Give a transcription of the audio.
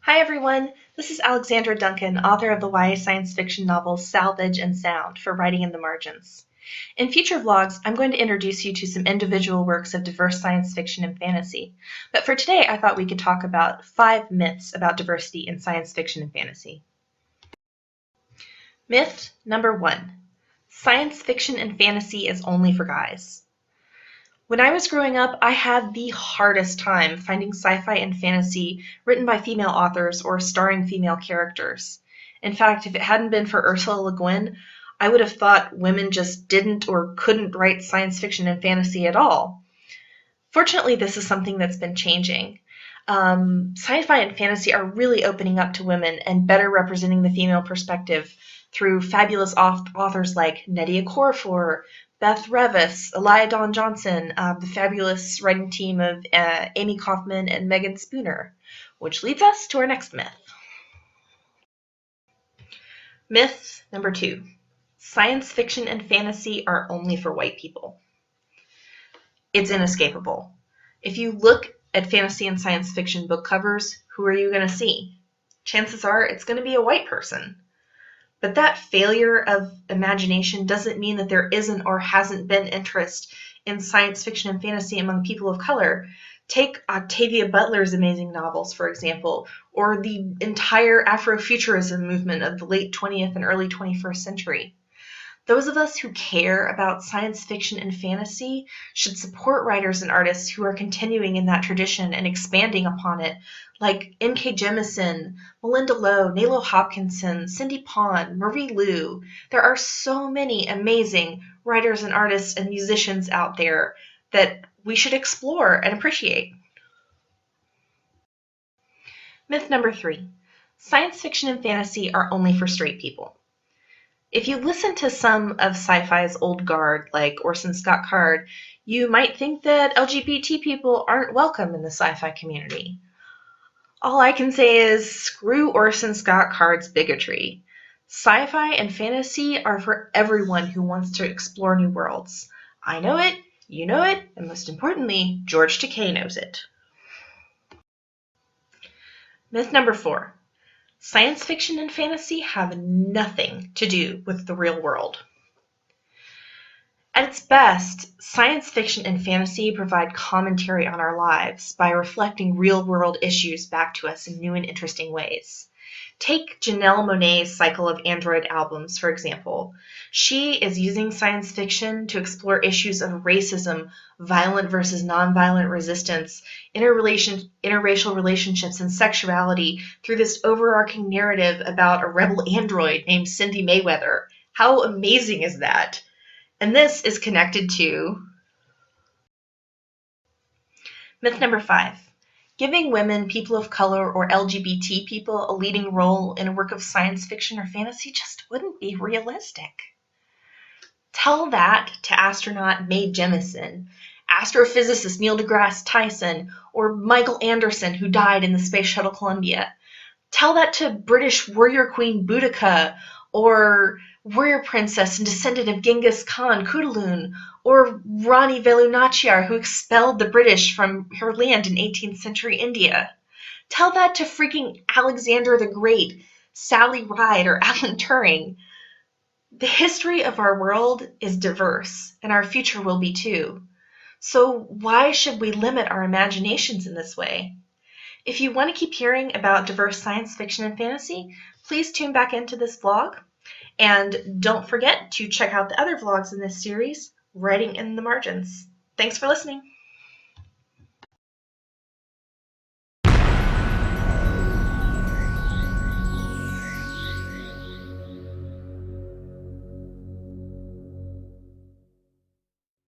Hi everyone, this is Alexandra Duncan, author of the YA science fiction novels Salvage and Sound for Writing in the Margins. In future vlogs, I'm going to introduce you to some individual works of diverse science fiction and fantasy. But for today, I thought we could talk about 5 myths about diversity in science fiction and fantasy. Myth number 1. Science fiction and fantasy is only for guys. When I was growing up, I had the hardest time finding sci-fi and fantasy written by female authors or starring female characters. In fact, if it hadn't been for Ursula Le Guin, I would have thought women just didn't or couldn't write science fiction and fantasy at all. Fortunately, this is something that's been changing. Sci-fi and fantasy are really opening up to women and better representing the female perspective through fabulous authors like Nnedi Okorafor, Beth Revis, Elia Dawn Johnson, the fabulous writing team of Amy Kaufman and Megan Spooner, which leads us to our next myth. Myth number 2. Science fiction and fantasy are only for white people. It's inescapable. If you look at fantasy and science fiction book covers, who are you going to see? Chances are it's going to be a white person. But that failure of imagination doesn't mean that there isn't or hasn't been interest in science fiction and fantasy among people of color. Take Octavia Butler's amazing novels, for example, or the entire Afrofuturism movement of the late 20th and early 21st century. Those of us who care about science fiction and fantasy should support writers and artists who are continuing in that tradition and expanding upon it, like N.K. Jemisin, Melinda Lowe, Nalo Hopkinson, Cindy Pon, Marie Lu. There are so many amazing writers and artists and musicians out there that we should explore and appreciate. Myth number 3. Science fiction and fantasy are only for straight people. If you listen to some of sci-fi's old guard, like Orson Scott Card, you might think that LGBT people aren't welcome in the sci-fi community. All I can say is screw Orson Scott Card's bigotry. Sci-fi and fantasy are for everyone who wants to explore new worlds. I know it, you know it, and most importantly, George Takei knows it. Myth number 4. Science fiction and fantasy have nothing to do with the real world. At its best, science fiction and fantasy provide commentary on our lives by reflecting real-world issues back to us in new and interesting ways. Take Janelle Monáe's cycle of Android albums, for example. She is using science fiction to explore issues of racism, violent versus nonviolent resistance, interracial relationships, and sexuality through this overarching narrative about a rebel android named Cindy Mayweather. How amazing is that? And this is connected to myth number 5. Giving women, people of color, or LGBT people a leading role in a work of science fiction or fantasy just wouldn't be realistic. Tell that to astronaut Mae Jemison, astrophysicist Neil deGrasse Tyson, or Michael Anderson, who died in the Space Shuttle Columbia. Tell that to British warrior queen Boudica, or warrior princess and descendant of Genghis Khan, Kudalun, or Rani Velu Nachiyar, who expelled the British from her land in 18th century India. Tell that to freaking Alexander the Great, Sally Ride, or Alan Turing. The history of our world is diverse, and our future will be too. So why should we limit our imaginations in this way? If you want to keep hearing about diverse science fiction and fantasy, please tune back into this vlog. And don't forget to check out the other vlogs in this series, Writing in the Margins. Thanks for listening.